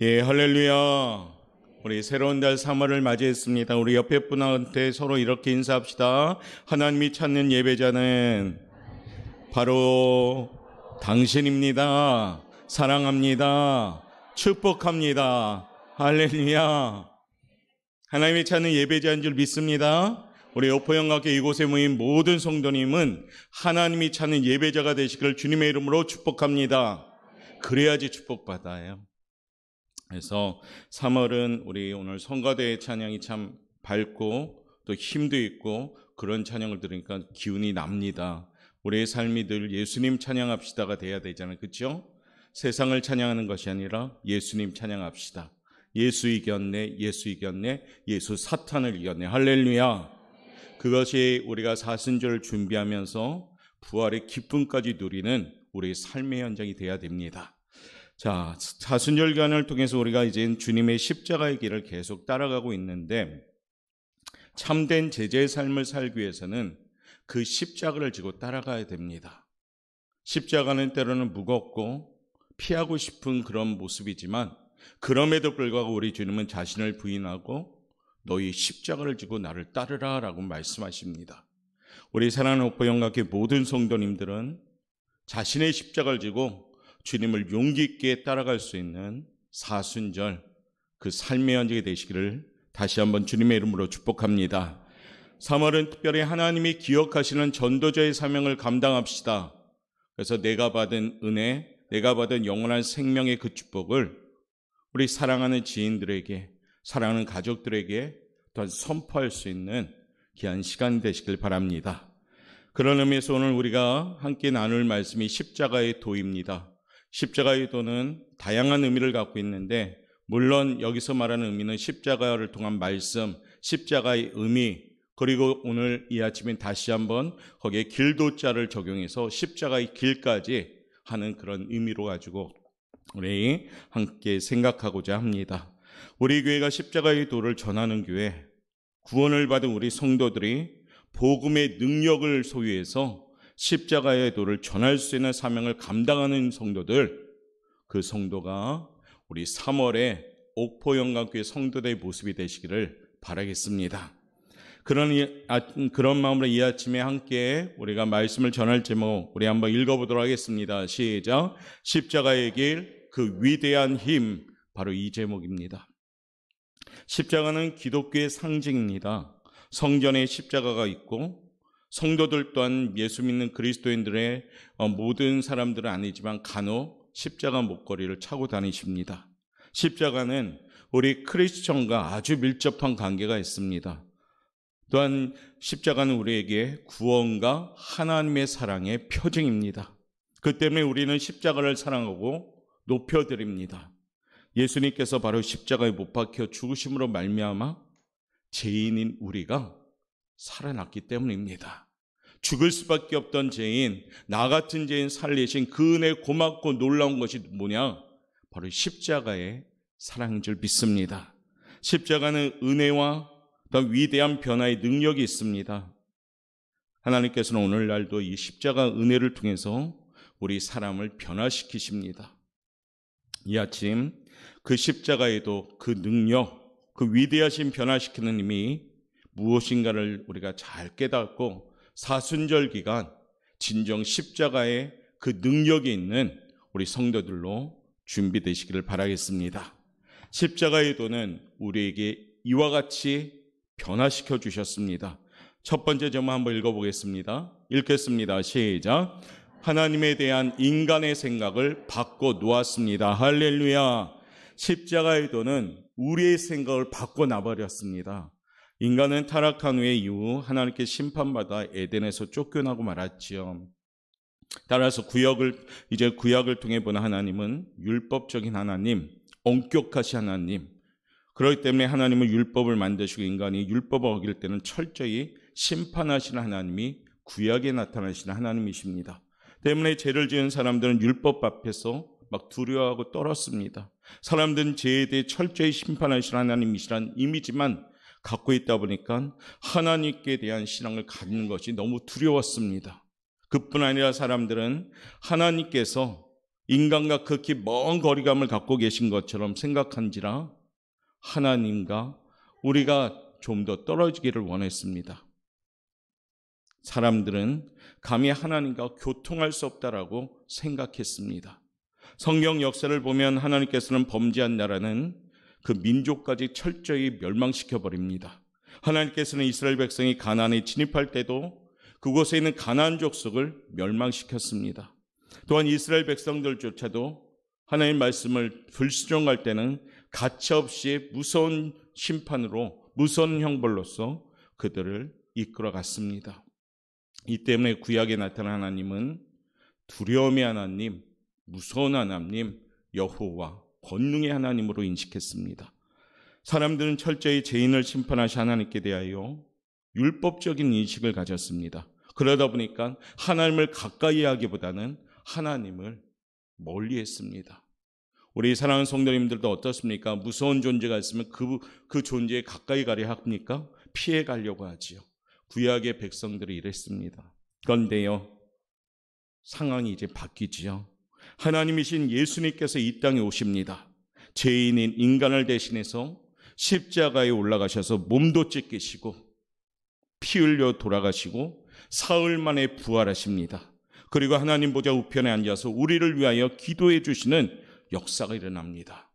예, 할렐루야. 우리 새로운 달 3월을 맞이했습니다. 우리 옆에 분한테 서로 이렇게 인사합시다. 하나님이 찾는 예배자는 바로 당신입니다. 사랑합니다. 축복합니다. 할렐루야. 하나님이 찾는 예배자인 줄 믿습니다. 우리 오포영학교 이곳에 모인 모든 성도님은 하나님이 찾는 예배자가 되시기를 주님의 이름으로 축복합니다. 그래야지 축복받아요. 그래서 3월은 우리 오늘 성가대의 찬양이 참 밝고 또 힘도 있고 그런 찬양을 들으니까 기운이 납니다. 우리의 삶이 늘 예수님 찬양합시다가 돼야 되잖아요. 그렇죠? 세상을 찬양하는 것이 아니라 예수님 찬양합시다. 예수 이겼네, 예수 이겼네, 예수 사탄을 이겼네. 할렐루야. 그것이 우리가 사순절을 준비하면서 부활의 기쁨까지 누리는 우리의 삶의 현장이 돼야 됩니다. 자, 사순절 기간을 통해서 우리가 이제 주님의 십자가의 길을 계속 따라가고 있는데 참된 제자의 삶을 살기 위해서는 그 십자가를 지고 따라가야 됩니다. 십자가는 때로는 무겁고 피하고 싶은 그런 모습이지만 그럼에도 불구하고 우리 주님은 자신을 부인하고 너희 십자가를 지고 나를 따르라 라고 말씀하십니다. 우리 사랑하는 오포영학교 모든 성도님들은 자신의 십자가를 지고 주님을 용기 있게 따라갈 수 있는 사순절 그 삶의 현장이 되시기를 다시 한번 주님의 이름으로 축복합니다. 3월은 특별히 하나님이 기억하시는 전도자의 사명을 감당합시다. 그래서 내가 받은 은혜, 내가 받은 영원한 생명의 그 축복을 우리 사랑하는 지인들에게, 사랑하는 가족들에게 또한 선포할 수 있는 귀한 시간이 되시길 바랍니다. 그런 의미에서 오늘 우리가 함께 나눌 말씀이 십자가의 도입니다. 십자가의 도는 다양한 의미를 갖고 있는데 물론 여기서 말하는 의미는 십자가를 통한 말씀, 십자가의 의미, 그리고 오늘 이 아침에 다시 한번 거기에 길도자를 적용해서 십자가의 길까지 하는 그런 의미로 가지고 우리 함께 생각하고자 합니다. 우리 교회가 십자가의 도를 전하는 교회, 구원을 받은 우리 성도들이 복음의 능력을 소유해서 십자가의 도를 전할 수 있는 사명을 감당하는 성도들, 그 성도가 우리 3월에 옥포영광교회 성도들의 모습이 되시기를 바라겠습니다. 그런 마음으로 이 아침에 함께 우리가 말씀을 전할 제목 우리 한번 읽어보도록 하겠습니다. 시작. 십자가의 길, 그 위대한 힘, 바로 이 제목입니다. 십자가는 기독교의 상징입니다. 성전에 십자가가 있고 성도들 또한 예수 믿는 그리스도인들의 모든 사람들은 아니지만 간혹 십자가 목걸이를 차고 다니십니다. 십자가는 우리 크리스천과 아주 밀접한 관계가 있습니다. 또한 십자가는 우리에게 구원과 하나님의 사랑의 표징입니다. 그 때문에 우리는 십자가를 사랑하고 높여드립니다. 예수님께서 바로 십자가에 못 박혀 죽으심으로 말미암아 죄인인 우리가 살아났기 때문입니다. 죽을 수밖에 없던 죄인, 나 같은 죄인 살리신 그 은혜 고맙고 놀라운 것이 뭐냐? 바로 십자가의 사랑인 줄 믿습니다. 십자가는 은혜와 더 위대한 변화의 능력이 있습니다. 하나님께서는 오늘날도 이 십자가 은혜를 통해서 우리 사람을 변화시키십니다. 이 아침 그 십자가에도 그 능력, 그 위대하신 변화시키는 힘이 무엇인가를 우리가 잘 깨닫고 사순절 기간 진정 십자가의 그 능력이 있는 우리 성도들로 준비되시기를 바라겠습니다. 십자가의 도는 우리에게 이와 같이 변화시켜 주셨습니다. 첫 번째 점 한번 읽어보겠습니다. 읽겠습니다. 시작. 하나님에 대한 인간의 생각을 바꿔 놓았습니다. 할렐루야. 십자가의 도는 우리의 생각을 바꿔 놔버렸습니다. 인간은 타락한 후에 이후 하나님께 심판받아 에덴에서 쫓겨나고 말았지요. 따라서 구약을 통해 보는 하나님은 율법적인 하나님, 엄격하신 하나님. 그렇기 때문에 하나님은 율법을 만드시고 인간이 율법을 어길 때는 철저히 심판하시는 하나님이 구약에 나타나시는 하나님이십니다. 때문에 죄를 지은 사람들은 율법 앞에서 막 두려워하고 떨었습니다. 사람들은 죄에 대해 철저히 심판하시는 하나님이시란 이미지만 갖고 있다 보니까 하나님께 대한 신앙을 갖는 것이 너무 두려웠습니다. 그뿐 아니라 사람들은 하나님께서 인간과 극히 먼 거리감을 갖고 계신 것처럼 생각한지라 하나님과 우리가 좀 더 떨어지기를 원했습니다. 사람들은 감히 하나님과 교통할 수 없다라고 생각했습니다. 성경 역사를 보면 하나님께서는 범죄한 나라는 그 민족까지 철저히 멸망시켜버립니다. 하나님께서는 이스라엘 백성이 가나안에 진입할 때도 그곳에 있는 가나안 족속을 멸망시켰습니다. 또한 이스라엘 백성들조차도 하나님의 말씀을 불순종할 때는 가차없이 무서운 심판으로, 무서운 형벌로서 그들을 이끌어갔습니다. 이 때문에 구약에 나타난 하나님은 두려움의 하나님, 무서운 하나님, 여호와, 권능의 하나님으로 인식했습니다. 사람들은 철저히 죄인을 심판하신 하나님께 대하여 율법적인 인식을 가졌습니다. 그러다 보니까 하나님을 가까이 하기보다는 하나님을 멀리했습니다. 우리 사랑하는 성도님들도 어떻습니까? 무서운 존재가 있으면 그 존재에 가까이 가려 합니까? 피해 가려고 하지요. 구약의 백성들이 이랬습니다. 그런데요, 상황이 이제 바뀌지요. 하나님이신 예수님께서 이 땅에 오십니다. 죄인인 인간을 대신해서 십자가에 올라가셔서 몸도 찢기시고 피 흘려 돌아가시고 사흘 만에 부활하십니다. 그리고 하나님 보좌 우편에 앉아서 우리를 위하여 기도해 주시는 역사가 일어납니다.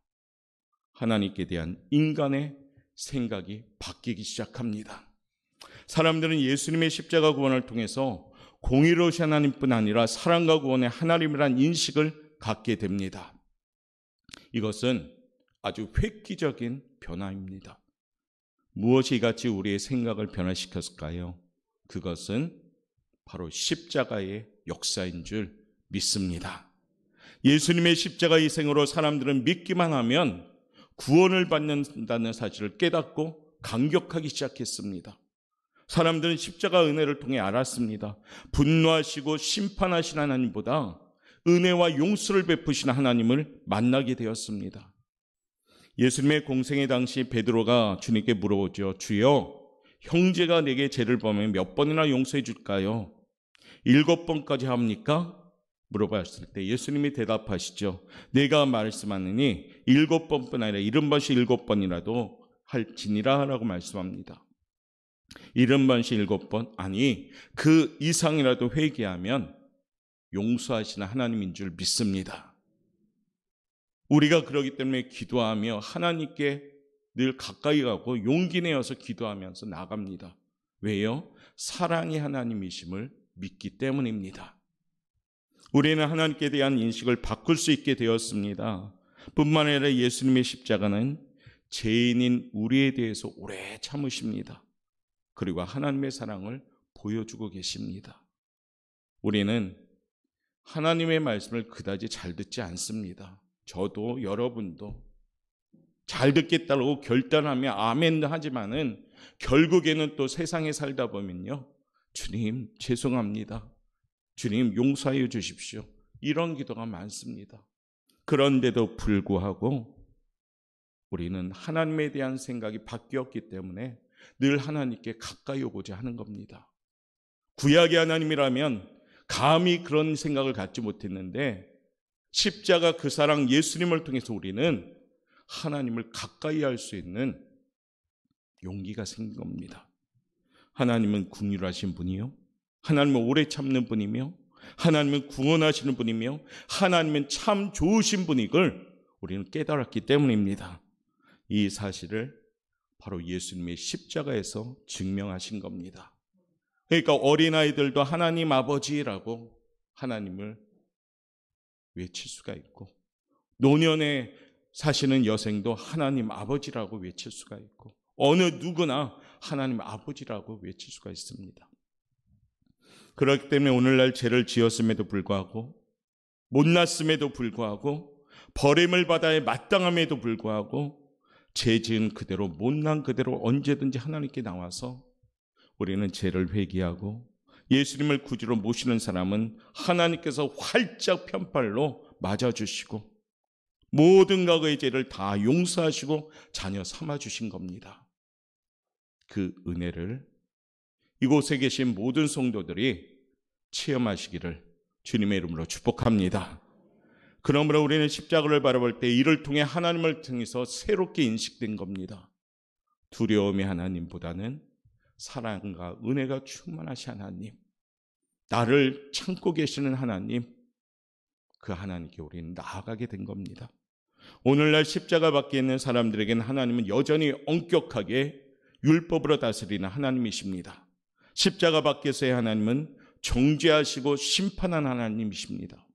하나님께 대한 인간의 생각이 바뀌기 시작합니다. 사람들은 예수님의 십자가 구원을 통해서 공의로우신 하나님뿐 아니라 사랑과 구원의 하나님이란 인식을 갖게 됩니다. 이것은 아주 획기적인 변화입니다. 무엇이 이같이 우리의 생각을 변화시켰을까요? 그것은 바로 십자가의 역사인 줄 믿습니다. 예수님의 십자가 희생으로 사람들은 믿기만 하면 구원을 받는다는 사실을 깨닫고 감격하기 시작했습니다. 사람들은 십자가 은혜를 통해 알았습니다. 분노하시고 심판하신 하나님보다 은혜와 용서를 베푸신 하나님을 만나게 되었습니다. 예수님의 공생의 당시 베드로가 주님께 물어보죠. 주여, 형제가 내게 죄를 범하면 몇 번이나 용서해 줄까요? 7번까지 합니까? 물어봤을 때 예수님이 대답하시죠. 내가 말씀하느니 7번뿐 아니라 70번씩 7번이라도 할지니라 라고 말씀합니다. 70번씩 7번, 아니 그 이상이라도 회개하면 용서하시는 하나님인 줄 믿습니다. 우리가 그러기 때문에 기도하며 하나님께 늘 가까이 가고 용기 내어서 기도하면서 나갑니다. 왜요? 사랑의 하나님이심을 믿기 때문입니다. 우리는 하나님께 대한 인식을 바꿀 수 있게 되었습니다. 뿐만 아니라 예수님의 십자가는 죄인인 우리에 대해서 오래 참으십니다. 그리고 하나님의 사랑을 보여주고 계십니다. 우리는 하나님의 말씀을 그다지 잘 듣지 않습니다. 저도 여러분도 잘 듣겠다고 결단하며 아멘 하지만은 결국에는 또 세상에 살다 보면요, 주님 죄송합니다, 주님 용서해 주십시오, 이런 기도가 많습니다. 그런데도 불구하고 우리는 하나님에 대한 생각이 바뀌었기 때문에 늘 하나님께 가까이 오고자 하는 겁니다. 구약의 하나님이라면 감히 그런 생각을 갖지 못했는데 십자가 그 사랑 예수님을 통해서 우리는 하나님을 가까이 할 수 있는 용기가 생긴 겁니다. 하나님은 긍휼하신 분이요, 하나님은 오래 참는 분이며, 하나님은 구원하시는 분이며, 하나님은 참 좋으신 분인 걸 우리는 깨달았기 때문입니다. 이 사실을 바로 예수님의 십자가에서 증명하신 겁니다. 그러니까 어린아이들도 하나님 아버지라고 하나님을 외칠 수가 있고, 노년에 사시는 여생도 하나님 아버지라고 외칠 수가 있고, 어느 누구나 하나님 아버지라고 외칠 수가 있습니다. 그렇기 때문에 오늘날 죄를 지었음에도 불구하고, 못났음에도 불구하고, 버림을 받아야 마땅함에도 불구하고, 죄 지은 그대로, 못난 그대로 언제든지 하나님께 나와서 우리는 죄를 회개하고 예수님을 구주로 모시는 사람은 하나님께서 활짝 편팔로 맞아주시고 모든 과거의 죄를 다 용서하시고 자녀 삼아주신 겁니다. 그 은혜를 이곳에 계신 모든 성도들이 체험하시기를 주님의 이름으로 축복합니다. 그러므로 우리는 십자가를 바라볼 때 이를 통해 하나님을 통해서 새롭게 인식된 겁니다. 두려움의 하나님보다는 사랑과 은혜가 충만하신 하나님, 나를 참고 계시는 하나님, 그 하나님께 우리는 나아가게 된 겁니다. 오늘날 십자가 밖에 있는 사람들에게는 하나님은 여전히 엄격하게 율법으로 다스리는 하나님이십니다. 십자가 밖에서의 하나님은 정죄하시고 심판하는 하나님이십니다.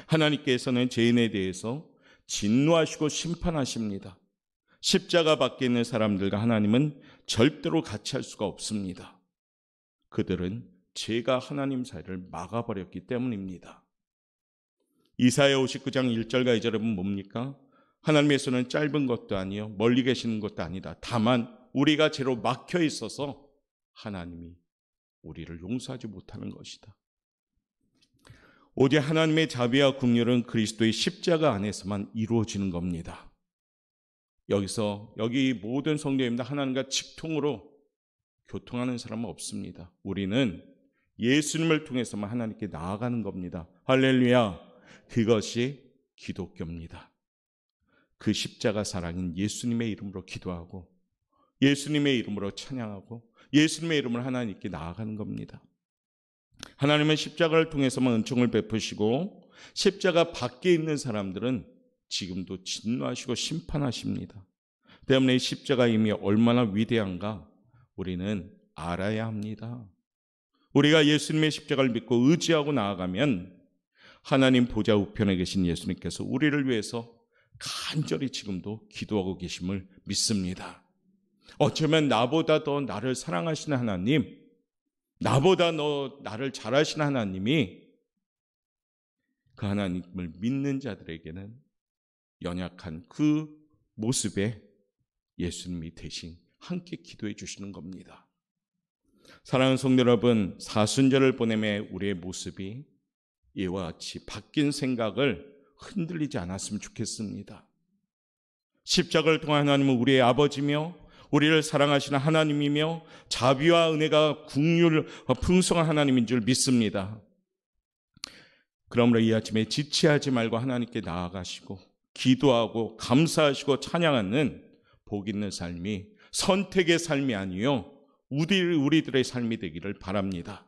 하나님께서는 죄인에 대해서 진노하시고 심판하십니다. 십자가 밖에 있는 사람들과 하나님은 절대로 같이 할 수가 없습니다. 그들은 죄가 하나님 사이를 막아버렸기 때문입니다. 이사야 59장 1절과 2절에 보면 뭡니까? 하나님의 손은 짧은 것도 아니요 멀리 계시는 것도 아니다. 다만 우리가 죄로 막혀 있어서 하나님이 우리를 용서하지 못하는 것이다. 오직 하나님의 자비와 긍휼은 그리스도의 십자가 안에서만 이루어지는 겁니다. 여기 모든 성도입니다. 하나님과 직통으로 교통하는 사람은 없습니다. 우리는 예수님을 통해서만 하나님께 나아가는 겁니다. 할렐루야. 그것이 기독교입니다. 그 십자가 사랑인 예수님의 이름으로 기도하고 예수님의 이름으로 찬양하고 예수님의 이름으로 하나님께 나아가는 겁니다. 하나님은 십자가를 통해서만 은총을 베푸시고 십자가 밖에 있는 사람들은 지금도 진노하시고 심판하십니다. 때문에 십자가의 힘이 얼마나 위대한가 우리는 알아야 합니다. 우리가 예수님의 십자가를 믿고 의지하고 나아가면 하나님 보좌 우편에 계신 예수님께서 우리를 위해서 간절히 지금도 기도하고 계심을 믿습니다. 어쩌면 나보다 더 나를 사랑하시는 하나님, 나보다 나를 잘 아시는 하나님이 그 하나님을 믿는 자들에게는 연약한 그 모습에 예수님이 대신 함께 기도해 주시는 겁니다. 사랑하는 성도 여러분, 사순절을 보내매 우리의 모습이 이와 같이 바뀐 생각을 흔들리지 않았으면 좋겠습니다. 십자가를 통한 하나님은 우리의 아버지며 우리를 사랑하시는 하나님이며 자비와 은혜가 긍휼 풍성한 하나님인 줄 믿습니다. 그러므로 이 아침에 지체하지 말고 하나님께 나아가시고 기도하고 감사하시고 찬양하는 복 있는 삶이 선택의 삶이 아니요 우리들의 삶이 되기를 바랍니다.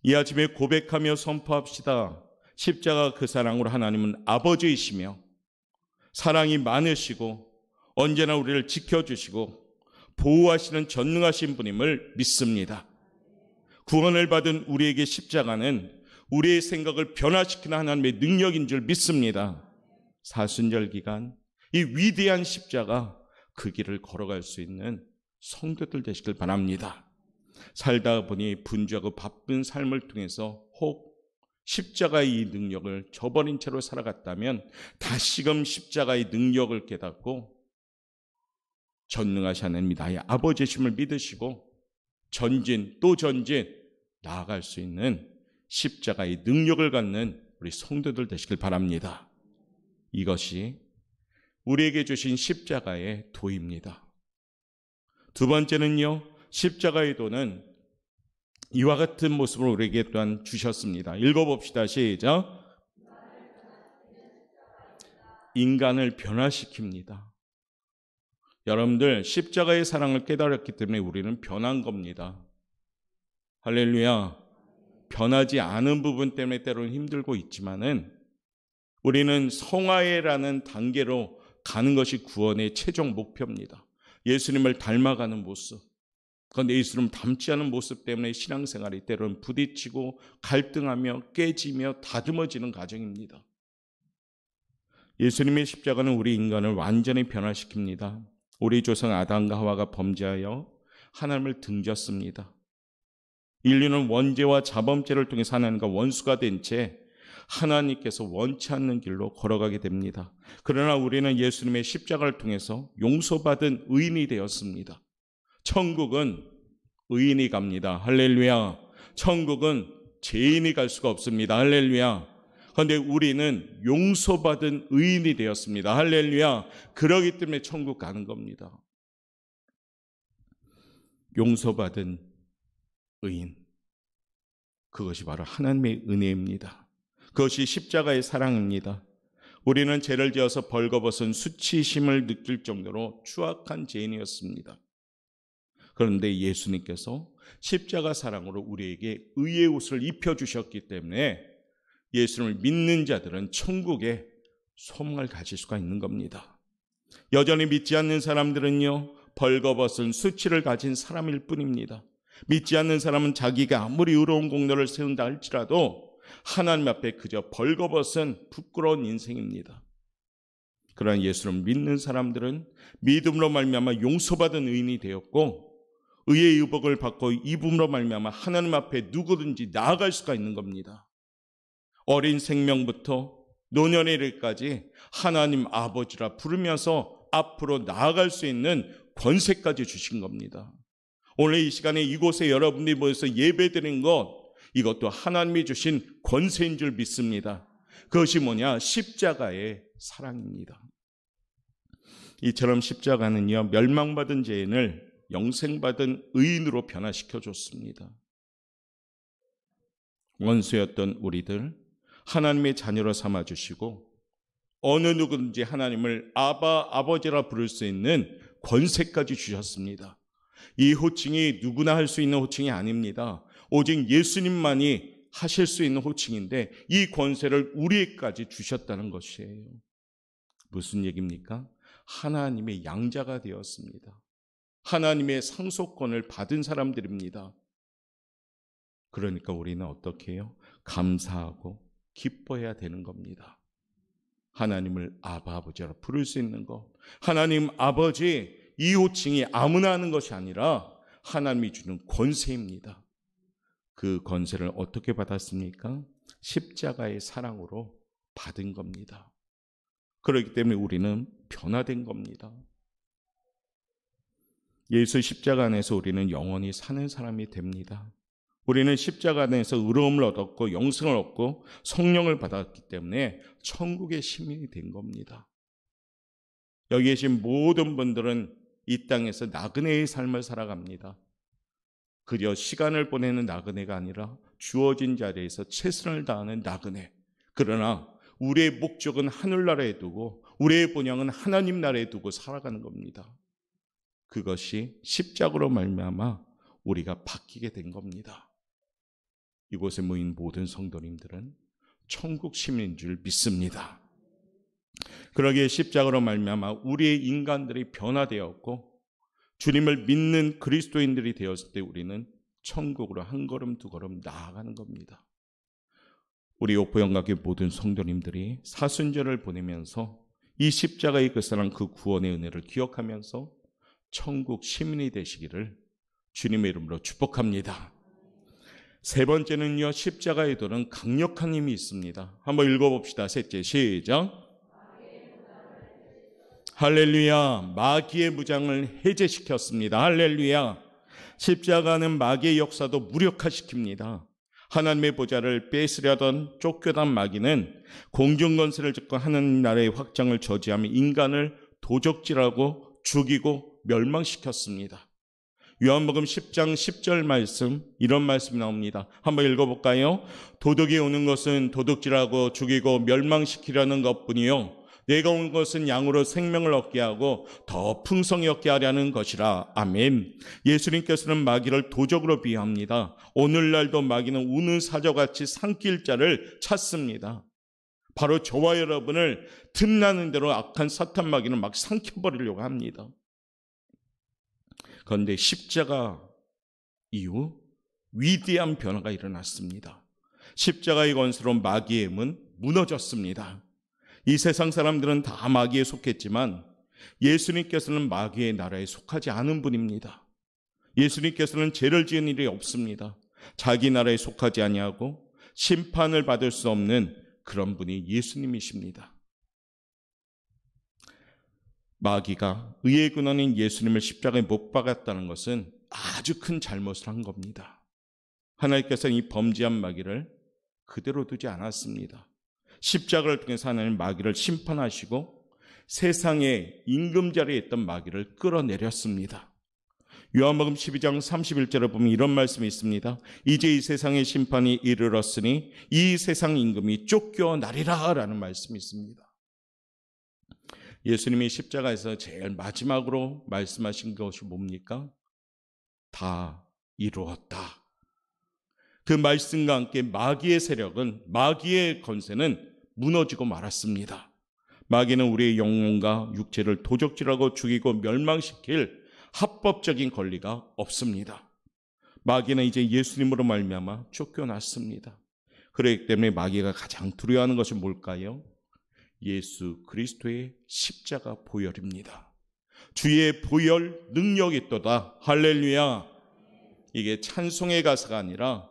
이 아침에 고백하며 선포합시다. 십자가 그 사랑으로 하나님은 아버지이시며 사랑이 많으시고 언제나 우리를 지켜주시고 보호하시는 전능하신 분임을 믿습니다. 구원을 받은 우리에게 십자가는 우리의 생각을 변화시키는 하나님의 능력인 줄 믿습니다. 사순절 기간 이 위대한 십자가 그 길을 걸어갈 수 있는 성도들 되시길 바랍니다. 살다 보니 분주하고 바쁜 삶을 통해서 혹 십자가의 이 능력을 저버린 채로 살아갔다면 다시금 십자가의 능력을 깨닫고 전능하신 하나님이 나의 아버지심을 믿으시고 전진 또 전진 나아갈 수 있는 십자가의 능력을 갖는 우리 성도들 되시길 바랍니다. 이것이 우리에게 주신 십자가의 도입니다. 두 번째는요, 십자가의 도는 이와 같은 모습을 우리에게 또한 주셨습니다. 읽어봅시다. 시작. 인간을 변화시킵니다. 여러분들 십자가의 사랑을 깨달았기 때문에 우리는 변한 겁니다. 할렐루야. 변하지 않은 부분 때문에 때로는 힘들고 있지만은 우리는 성화해라는 단계로 가는 것이 구원의 최종 목표입니다. 예수님을 닮아가는 모습. 그런데 예수님을 닮지 않은 모습 때문에 신앙생활이 때로는 부딪히고 갈등하며 깨지며 다듬어지는 과정입니다. 예수님의 십자가는 우리 인간을 완전히 변화시킵니다. 우리 조상 아담과 하와가 범죄하여 하나님을 등졌습니다. 인류는 원죄와 자범죄를 통해서 하나님과 원수가 된 채 하나님께서 원치 않는 길로 걸어가게 됩니다. 그러나 우리는 예수님의 십자가를 통해서 용서받은 의인이 되었습니다. 천국은 의인이 갑니다. 할렐루야. 천국은 죄인이 갈 수가 없습니다. 할렐루야. 그런데 우리는 용서받은 의인이 되었습니다. 할렐루야. 그러기 때문에 천국 가는 겁니다. 용서받은 의인. 그것이 바로 하나님의 은혜입니다. 그것이 십자가의 사랑입니다. 우리는 죄를 지어서 벌거벗은 수치심을 느낄 정도로 추악한 죄인이었습니다. 그런데 예수님께서 십자가 사랑으로 우리에게 의의 옷을 입혀주셨기 때문에 예수님을 믿는 자들은 천국에 소망을 가질 수가 있는 겁니다. 여전히 믿지 않는 사람들은요, 벌거벗은 수치를 가진 사람일 뿐입니다. 믿지 않는 사람은 자기가 아무리 의로운 공로를 세운다 할지라도 하나님 앞에 그저 벌거벗은 부끄러운 인생입니다. 그러나 예수를 믿는 사람들은 믿음으로 말미암아 용서받은 의인이 되었고 의의 의복을 받고 입음으로 말미암아 하나님 앞에 누구든지 나아갈 수가 있는 겁니다. 어린 생명부터 노년에 이르기까지 하나님 아버지라 부르면서 앞으로 나아갈 수 있는 권세까지 주신 겁니다. 오늘 이 시간에 이곳에 여러분들이 모여서 예배드린 것, 이것도 하나님이 주신 권세인 줄 믿습니다. 그것이 뭐냐? 십자가의 사랑입니다. 이처럼 십자가는요, 멸망받은 죄인을 영생받은 의인으로 변화시켜 줬습니다. 원수였던 우리들 하나님의 자녀로 삼아주시고 어느 누구든지 하나님을 아버지라 부를 수 있는 권세까지 주셨습니다. 이 호칭이 누구나 할 수 있는 호칭이 아닙니다. 오직 예수님만이 하실 수 있는 호칭인데 이 권세를 우리에게까지 주셨다는 것이에요. 무슨 얘기입니까? 하나님의 양자가 되었습니다. 하나님의 상속권을 받은 사람들입니다. 그러니까 우리는 어떻게 해요? 감사하고 기뻐해야 되는 겁니다. 하나님을 아버지라 부를 수 있는 것, 하나님 아버지, 이 호칭이 아무나 하는 것이 아니라 하나님이 주는 권세입니다. 그 권세를 어떻게 받았습니까? 십자가의 사랑으로 받은 겁니다. 그렇기 때문에 우리는 변화된 겁니다. 예수 십자가 안에서 우리는 영원히 사는 사람이 됩니다. 우리는 십자가 안에서 의로움을 얻었고 영생을 얻고 성령을 받았기 때문에 천국의 시민이 된 겁니다. 여기 계신 모든 분들은 이 땅에서 나그네의 삶을 살아갑니다. 그저 시간을 보내는 나그네가 아니라 주어진 자리에서 최선을 다하는 나그네. 그러나 우리의 목적은 하늘나라에 두고 우리의 본향은 하나님 나라에 두고 살아가는 겁니다. 그것이 십자가로 말미암아 우리가 바뀌게 된 겁니다. 이곳에 모인 모든 성도님들은 천국 시민인 줄 믿습니다. 그러기에 십자가로 말미암아 우리의 인간들이 변화되었고 주님을 믿는 그리스도인들이 되었을 때 우리는 천국으로 한 걸음 두 걸음 나아가는 겁니다. 우리 오포영각의 모든 성도님들이 사순절을 보내면서 이 십자가의 그 사랑, 그 구원의 은혜를 기억하면서 천국 시민이 되시기를 주님의 이름으로 축복합니다. 세 번째는요, 십자가의 돌은 강력한 힘이 있습니다. 한번 읽어봅시다. 셋째, 시작. 할렐루야. 마귀의 무장을 해제시켰습니다. 할렐루야. 십자가는 마귀의 역사도 무력화시킵니다. 하나님의 보좌를 뺏으려던 쫓겨난 마귀는 공중건세를 짓고 하나님 나라의 확장을 저지하며 인간을 도적질하고 죽이고 멸망시켰습니다. 요한복음 10장 10절 말씀, 이런 말씀이 나옵니다. 한번 읽어볼까요? 도둑이 오는 것은 도둑질하고 죽이고 멸망시키려는 것뿐이요 내가 온 것은 양으로 생명을 얻게 하고 더 풍성히 얻게 하려는 것이라. 아멘. 예수님께서는 마귀를 도적으로 비유합니다. 오늘날도 마귀는 우는 사자같이 삼킬 자를 찾습니다. 바로 저와 여러분을 틈나는 대로 악한 사탄 마귀는 막 삼켜버리려고 합니다. 그런데 십자가 이후 위대한 변화가 일어났습니다. 십자가의 권세로 마귀의 힘은 무너졌습니다. 이 세상 사람들은 다 마귀에 속했지만 예수님께서는 마귀의 나라에 속하지 않은 분입니다. 예수님께서는 죄를 지은 일이 없습니다. 자기 나라에 속하지 아니하고 심판을 받을 수 없는 그런 분이 예수님이십니다. 마귀가 의의 근원인 예수님을 십자가에 못 박았다는 것은 아주 큰 잘못을 한 겁니다. 하나님께서는 이 범죄한 마귀를 그대로 두지 않았습니다. 십자가를 통해서 하나님 마귀를 심판하시고 세상의 임금자리에 있던 마귀를 끌어내렸습니다. 요한복음 12장 31절에 보면 이런 말씀이 있습니다. 이제 이 세상의 심판이 이르렀으니 이 세상 임금이 쫓겨나리라 라는 말씀이 있습니다. 예수님이 십자가에서 제일 마지막으로 말씀하신 것이 뭡니까? 다 이루었다. 그 말씀과 함께 마귀의 세력은, 마귀의 권세는 무너지고 말았습니다. 마귀는 우리의 영혼과 육체를 도적질하고 죽이고 멸망시킬 합법적인 권리가 없습니다. 마귀는 이제 예수님으로 말미암아 쫓겨났습니다. 그렇기 때문에 마귀가 가장 두려워하는 것이 뭘까요? 예수 그리스도의 십자가 보혈입니다. 주의 보혈 능력이 있도다. 할렐루야. 이게 찬송의 가사가 아니라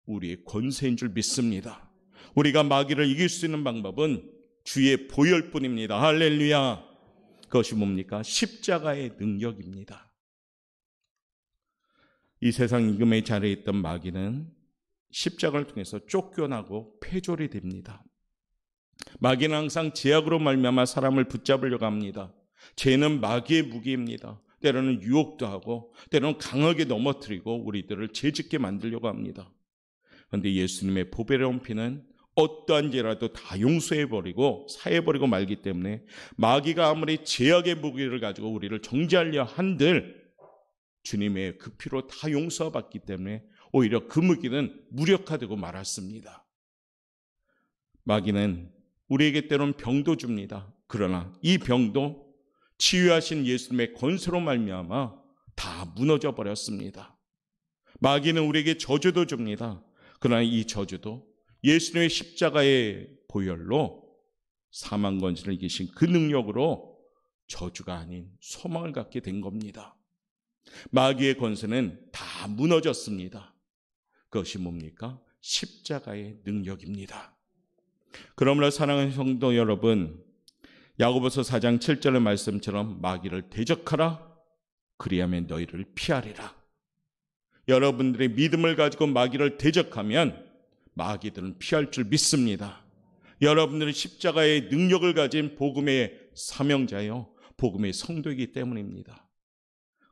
우리의 권세인 줄 믿습니다. 우리가 마귀를 이길 수 있는 방법은 주의 보혈뿐입니다. 할렐루야. 그것이 뭡니까? 십자가의 능력입니다. 이 세상 임금의 자리에 있던 마귀는 십자가를 통해서 쫓겨나고 패졸이 됩니다. 마귀는 항상 제약으로 말미암아 사람을 붙잡으려고 합니다. 죄는 마귀의 무기입니다. 때로는 유혹도 하고 때로는 강하게 넘어뜨리고 우리들을 죄짓게 만들려고 합니다. 그런데 예수님의 보배로운 피는 어떠한 죄라도 다 용서해버리고 사해버리고 말기 때문에 마귀가 아무리 제약의 무기를 가지고 우리를 정죄하려 한들 주님의 그 피로 다 용서받기 때문에 오히려 그 무기는 무력화되고 말았습니다. 마귀는 우리에게 때로는 병도 줍니다. 그러나 이 병도 치유하신 예수님의 권세로 말미암아 다 무너져 버렸습니다. 마귀는 우리에게 저주도 줍니다. 그러나 이 저주도 예수님의 십자가의 보혈로 사망 권세를 이기신 그 능력으로 저주가 아닌 소망을 갖게 된 겁니다. 마귀의 권세는 다 무너졌습니다. 그것이 뭡니까? 십자가의 능력입니다. 그러므로 사랑하는 성도 여러분, 야고보서 4장 7절의 말씀처럼 마귀를 대적하라. 그리하면 너희를 피하리라. 여러분들의 믿음을 가지고 마귀를 대적하면 마귀들은 피할 줄 믿습니다. 여러분들은 십자가의 능력을 가진 복음의 사명자요, 복음의 성도이기 때문입니다.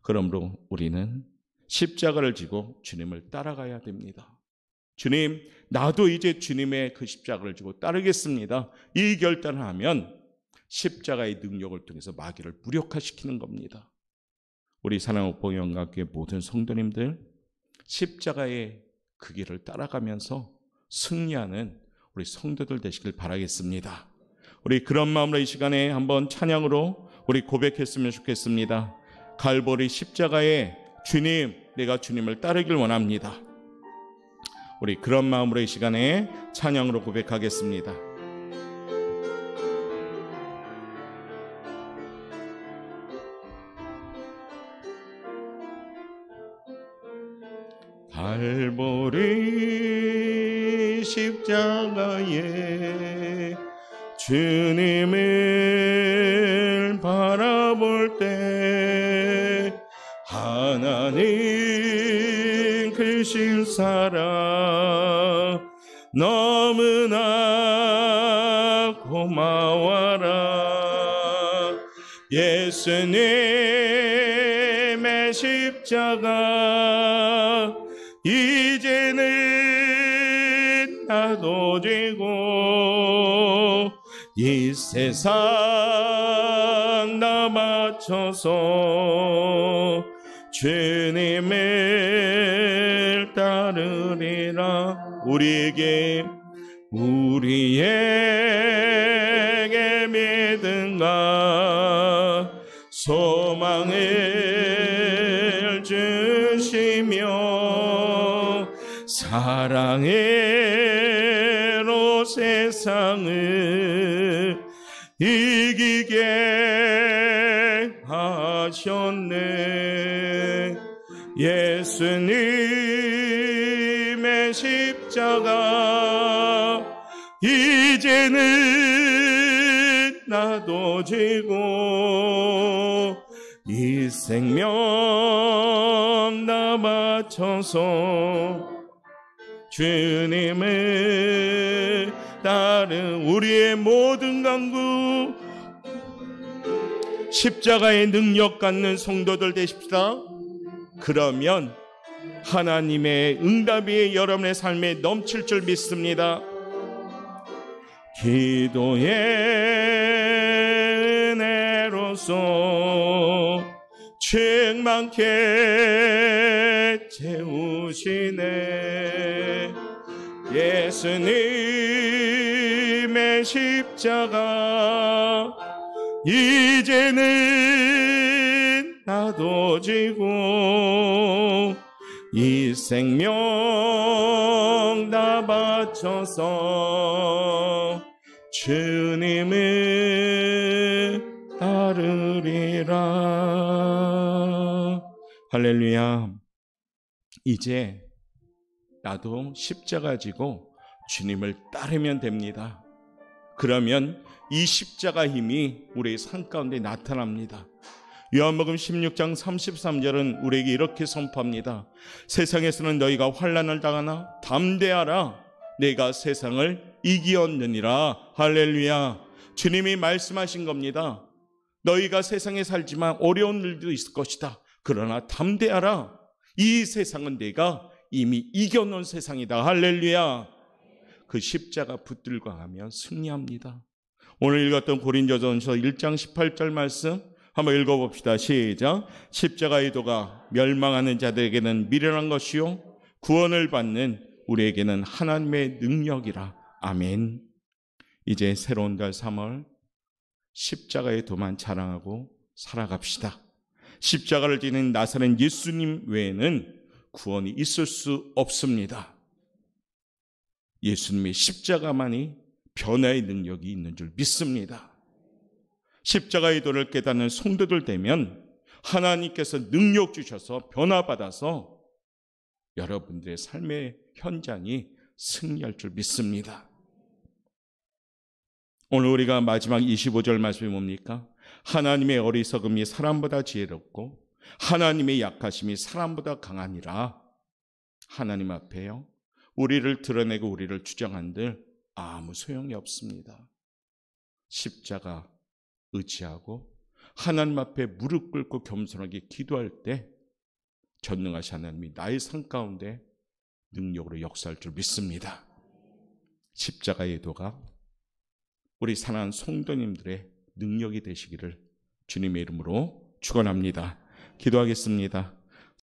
그러므로 우리는 십자가를 지고 주님을 따라가야 됩니다. 주님, 나도 이제 주님의 그 십자가를 지고 따르겠습니다. 이 결단을 하면 십자가의 능력을 통해서 마귀를 무력화시키는 겁니다. 우리 사랑하는 복영학교의 모든 성도님들, 십자가의 그 길을 따라가면서 승리하는 우리 성도들 되시길 바라겠습니다. 우리 그런 마음으로 이 시간에 한번 찬양으로 우리 고백했으면 좋겠습니다. 갈보리 십자가에 주님, 내가 주님을 따르길 원합니다. 우리 그런 마음으로 이 시간에 찬양으로 고백하겠습니다. 갈보리 십자가에 주님을 바라볼 때 하나님 크신 사랑 너무나 고마워라. 예수님의 십자가 이제는 나도 지고 이 세상 나 맞춰서 주님을 따르리라. 우리에게 믿음과 소망을 주시며 사랑으로 세상을 이기게 하셨네. 예수님의 십자가 이제는 나도 지고 이 생명 나 바쳐서 주님을 따른 우리의 모든 간구 십자가의 능력 갖는 성도들 되십시다. 그러면 하나님의 응답이 여러분의 삶에 넘칠 줄 믿습니다. 기도의 은혜로서 충만케 채우시네. 예수님의 십자가 이제는 나도 지고 이 생명 다 바쳐서 주님을 따르리라. 할렐루야. 이제 나도 십자가 지고 주님을 따르면 됩니다. 그러면 이 십자가 힘이 우리의 삶 가운데 나타납니다. 요한복음 16장 33절은 우리에게 이렇게 선포합니다. 세상에서는 너희가 환난을 당하나 담대하라. 내가 세상을 이기었느니라. 할렐루야. 주님이 말씀하신 겁니다. 너희가 세상에 살지만 어려운 일도 있을 것이다. 그러나 담대하라. 이 세상은 내가 이미 이겨놓은 세상이다. 할렐루야. 그 십자가 붙들고 가면 승리합니다. 오늘 읽었던 고린도전서 1장 18절 말씀 한번 읽어봅시다. 시작. 십자가의 도가 멸망하는 자들에게는 미련한 것이요 구원을 받는 우리에게는 하나님의 능력이라. 아멘. 이제 새로운 달 3월 십자가의 도만 자랑하고 살아갑시다. 십자가를 지닌 나사렛 예수님 외에는 구원이 있을 수 없습니다. 예수님의 십자가만이 변화의 능력이 있는 줄 믿습니다. 십자가의 도를 깨닫는 성도들 되면 하나님께서 능력 주셔서 변화받아서 여러분들의 삶의 현장이 승리할 줄 믿습니다. 오늘 우리가 마지막 25절 말씀이 뭡니까? 하나님의 어리석음이 사람보다 지혜롭고 하나님의 약하심이 사람보다 강하니라. 하나님 앞에요, 우리를 드러내고 우리를 주장한들 아무 소용이 없습니다. 십자가 의지하고 하나님 앞에 무릎 꿇고 겸손하게 기도할 때 전능하신 하나님이 나의 삶 가운데 능력으로 역사할 줄 믿습니다. 십자가의 도가 우리 사랑하는 성도님들의 능력이 되시기를 주님의 이름으로 축원합니다. 기도하겠습니다.